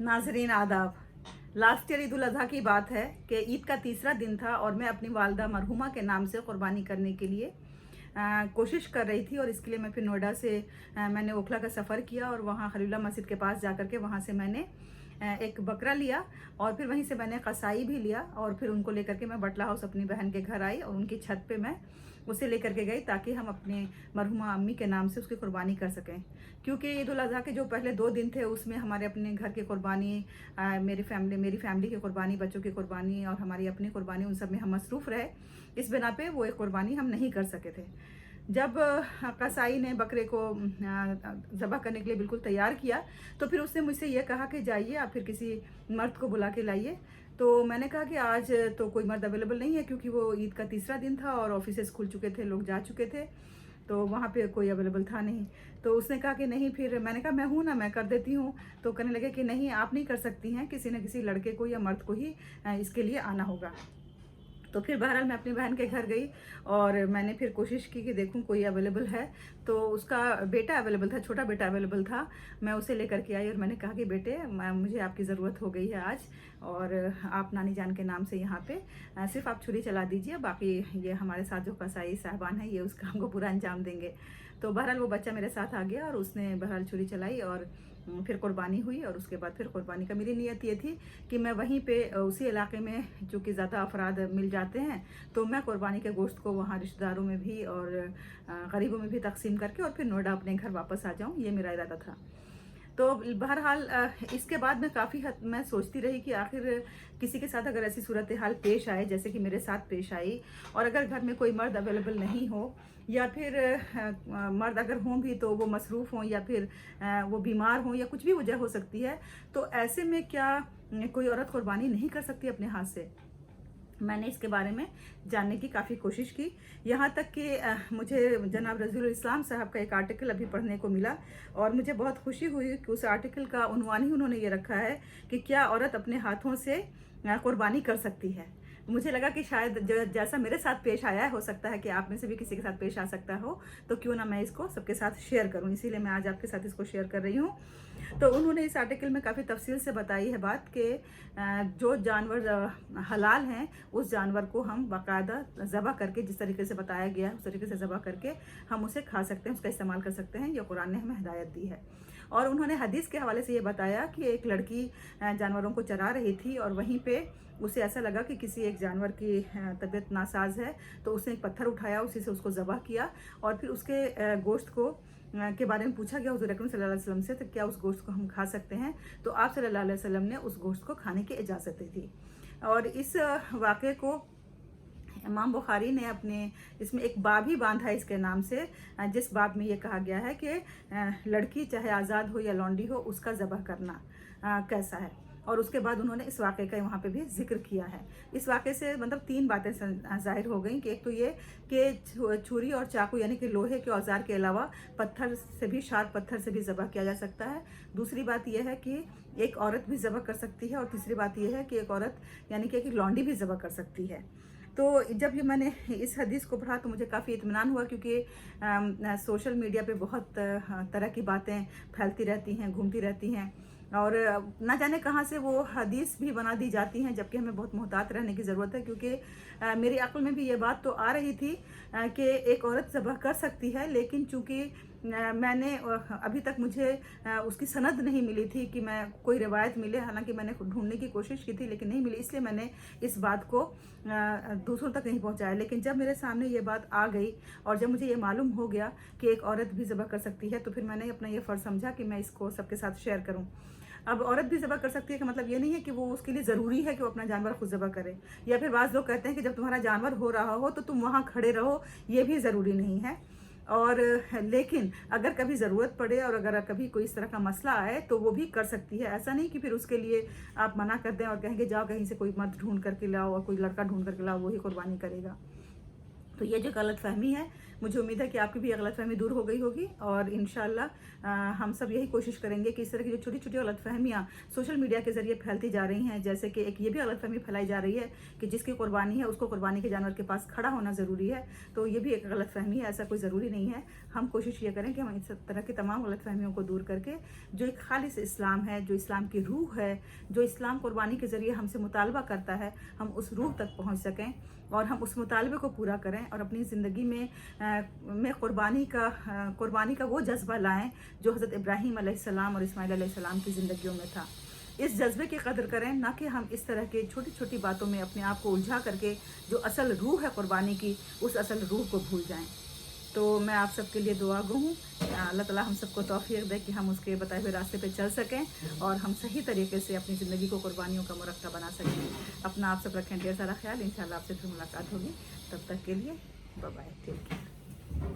नाजरीन आदाब। Last year Eid ul Azha की बात है कि ईद का तीसरा दिन था और मैं अपनी वालदा मरहुमा के नाम से क़ुरबानी करने के लिए कोशिश कर रही थी। और इसके लिए मैं फिर नोएडा से मैंने ओखला का सफ़र किया और वहाँ खलीलुल्लाह मस्जिद के पास जा कर के वहाँ से मैंने एक बकरा लिया और फिर वहीं से मैंने कसाई भी लिया और फिर उनको लेकर के मैं बटला हाउस अपनी बहन के घर आई और उनकी छत पे मैं उसे लेकर के गई ताकि हम अपने मरहुमा अम्मी के नाम से उसकी कुर्बानी कर सकें। क्योंकि ईद उल अज़हा के जो पहले 2 दिन थे उसमें हमारे अपने घर की कुर्बानी, मेरी फैमिली की कुर्बानी, बच्चों की कुर्बानी और हमारी अपनी कुर्बानी, उन सब में हम मसरूफ़ रहे। इस बिना पे वो एक कुर्बानी हम नहीं कर सके थे। जब कसाई ने बकरे को ज़बह करने के लिए बिल्कुल तैयार किया तो फिर उसने मुझसे ये कहा कि जाइए आप फिर किसी मर्द को बुला के लाइए। तो मैंने कहा कि आज तो कोई मर्द अवेलेबल नहीं है क्योंकि वो ईद का तीसरा दिन था और ऑफिसेस खुल चुके थे, लोग जा चुके थे, तो वहाँ पे कोई अवेलेबल था नहीं। तो उसने कहा कि नहीं, फिर मैंने कहा मैं हूँ ना, मैं कर देती हूँ। तो कहने लगे कि नहीं, आप नहीं कर सकती हैं, किसी न किसी लड़के को या मर्द को ही इसके लिए आना होगा। तो फिर बहरहाल मैं अपनी बहन के घर गई और मैंने फिर कोशिश की कि देखूं कोई अवेलेबल है। तो उसका बेटा अवेलेबल था, छोटा बेटा अवेलेबल था। मैं उसे लेकर के आई और मैंने कहा कि बेटे, मुझे आपकी ज़रूरत हो गई है आज, और आप नानी जान के नाम से यहाँ पे सिर्फ आप छुरी चला दीजिए, बाकी ये हमारे साथ जो कसाई साहबान है ये उस काम को पूरा अंजाम देंगे। तो बहरहाल वो बच्चा मेरे साथ आ गया और उसने बहरहाल छुरी चलाई और फिर कुर्बानी हुई। और उसके बाद फिर कुर्बानी का मेरी नीयत ये थी कि मैं वहीं पे उसी इलाके में चूँकि ज़्यादा अफराद मिल जाते हैं तो मैं कुर्बानी के गोश्त को वहाँ रिश्तेदारों में भी और गरीबों में भी तकसीम करके और फिर नोएडा अपने घर वापस आ जाऊँ, ये मेरा इरादा था। तो बहरहाल इसके बाद मैं काफ़ी हद मैं सोचती रही कि आखिर किसी के साथ अगर ऐसी सूरत हाल पेश आए जैसे कि मेरे साथ पेश आई, और अगर घर में कोई मर्द अवेलेबल नहीं हो या फिर मर्द अगर हों भी तो वो मसरूफ़ हों या फिर वो बीमार हों या कुछ भी वजह हो सकती है, तो ऐसे में क्या कोई औरत कुर्बानी नहीं कर सकती अपने हाथ से? मैंने इसके बारे में जानने की काफ़ी कोशिश की, यहाँ तक कि मुझे जनाब रज़ीउल इस्लाम साहब का एक आर्टिकल अभी पढ़ने को मिला और मुझे बहुत खुशी हुई कि उस आर्टिकल का उन्वान ही उन्होंने ये रखा है कि क्या औरत अपने हाथों से कुर्बानी कर सकती है। मुझे लगा कि शायद जैसा मेरे साथ पेश आया है, हो सकता है कि आप में से भी किसी के साथ पेश आ सकता हो, तो क्यों ना मैं इसको सबके साथ शेयर करूं, इसीलिए मैं आज आपके साथ इसको शेयर कर रही हूं। तो उन्होंने इस आर्टिकल में काफ़ी तफसील से बताई है बात कि जो जानवर हलाल हैं उस जानवर को हम बाकायदा ज़बह करके, जिस तरीके से बताया गया है उस तरीके से ज़बह करके हम उसे खा सकते हैं, उसका इस्तेमाल कर सकते हैं। यह कुरान ने हमें हिदायत दी है। और उन्होंने हदीस के हवाले से ये बताया कि एक लड़की जानवरों को चरा रही थी और वहीं पे उसे ऐसा लगा कि किसी एक जानवर की तबीयत नासाज है, तो उसने एक पत्थर उठाया, उसी से उसको ज़बह किया और फिर उसके गोश्त को के बारे में पूछा गया हुज़ूर अकरम सल्लल्लाहु अलैहि वसल्लम से, तो क्या उस गोश्त को हम खा सकते हैं? तो आप सल्लल्लाहु अलैहि वसल्लम ने उस गोश्त को खाने की इजाज़त दी थी। और इस वाक़े को इमाम बुखारी ने अपने इसमें एक बाब ही बांधा है इसके नाम से, जिस बाब में ये कहा गया है कि लड़की चाहे आज़ाद हो या लौंडी हो उसका ज़बह करना कैसा है। और उसके बाद उन्होंने इस वाक़े का वहाँ पे भी जिक्र किया है। इस वाक़े से मतलब 3 बातें ज़ाहिर हो गई कि एक तो ये कि छुरी और चाकू यानी कि लोहे के औजार के अलावा पत्थर से भी, शार्प पत्थर से भी ज़बह किया जा सकता है। दूसरी बात यह है कि एक औरत भी ज़बह कर सकती है और तीसरी बात यह है कि एक औरत यानी कि एक लौंडी भी ज़बह कर सकती है। तो जब ये मैंने इस हदीस को पढ़ा तो मुझे काफ़ी इत्मीनान हुआ, क्योंकि सोशल मीडिया पे बहुत तरह की बातें फैलती रहती हैं, घूमती रहती हैं और ना जाने कहाँ से वो हदीस भी बना दी जाती हैं, जबकि हमें बहुत मुहतात रहने की ज़रूरत है। क्योंकि मेरी अक्ल में भी ये बात तो आ रही थी कि एक औरत ज़बह कर सकती है, लेकिन चूँकि मैंने अभी तक मुझे उसकी सनद नहीं मिली थी कि मैं कोई रिवायत मिले, हालांकि मैंने ढूंढने की कोशिश की थी लेकिन नहीं मिली, इसलिए मैंने इस बात को दूसरों तक नहीं पहुंचाया। लेकिन जब मेरे सामने ये बात आ गई और जब मुझे ये मालूम हो गया कि एक औरत भी ज़बह कर सकती है, तो फिर मैंने अपना ये फ़र्ज़ समझा कि मैं इसको सबके साथ शेयर करूँ। अब औरत भी ज़बह कर सकती है का मतलब ये नहीं है कि वो उसके लिए ज़रूरी है कि वो अपना जानवर खुद ज़बह करे, या फिर बाज़ लोग कहते हैं कि जब तुम्हारा जानवर हो रहा हो तो तुम वहाँ खड़े रहो, ये भी ज़रूरी नहीं है। और लेकिन अगर कभी ज़रूरत पड़े और अगर कभी कोई इस तरह का मसला आए तो वो भी कर सकती है। ऐसा नहीं कि फिर उसके लिए आप मना कर दें और कहेंगे जाओ कहीं से कोई मर्द ढूंढ करके लाओ और कोई लड़का ढूंढ करके लाओ, वही कुर्बानी करेगा। तो ये जो गलत फहमी है مجھے امید ہے کہ آپ کی بھی غلط فہمی دور ہو گئی ہوگی، اور انشاءاللہ ہم سب یہی کوشش کریں گے کہ اس طرح کی جو چھوٹی چھوٹی غلط فہمیاں سوشل میڈیا کے ذریعے پھیلتی جا رہی ہیں، جیسے کہ ایک یہ بھی غلط فہمی پھیلائی جا رہی ہے کہ جس کی قربانی ہے اس کو قربانی کے جانور کے پاس کھڑا ہونا ضروری ہے، تو یہ بھی ایک غلط فہمی ہے، ایسا کوئی ضروری نہیں ہے۔ ہم کوشش یہ کریں کہ ہم اس طرح کی تمام غلط فہمیوں کو دور کر کے جو ایک خالص اسلام ہے، جو اسلام کی روح ہے، جو اسلام قربانی کے ذریعے ہم سے مطالبہ کرتا ہے، ہم اس روح تک پہنچ سکیں اور ہم اس مطالبے کو پورا کریں اور اپنی زندگی میں قربانی کا وہ جذبہ لائیں جو حضرت ابراہیم علیہ السلام اور اسماعیل علیہ السلام کی زندگیوں میں تھا۔ اس جذبے کی قدر کریں، نہ کہ ہم اس طرح کے چھوٹی چھوٹی باتوں میں اپنے آپ کو الجھا کر کے جو اصل روح ہے قربانی کی، اس اصل روح کو بھول جائیں۔ تو میں آپ سب کے لیے دعا گو ہوں، اللہ تعالیٰ ہم سب کو توفیق دے کہ ہم اس کے بتائے ہوئے راستے پہ چل سکیں اور ہم صحیح طریقے سے اپنی زندگی کو قربانیوں کا مرکب بنا سکیں۔ اپنا آپ سب رکھیں ڈھیر سارا خیال، انشاءاللہ آپ سے پھر ملاقات ہوگی، تب تک کے لیے بائے بائے، ٹیک کیئر۔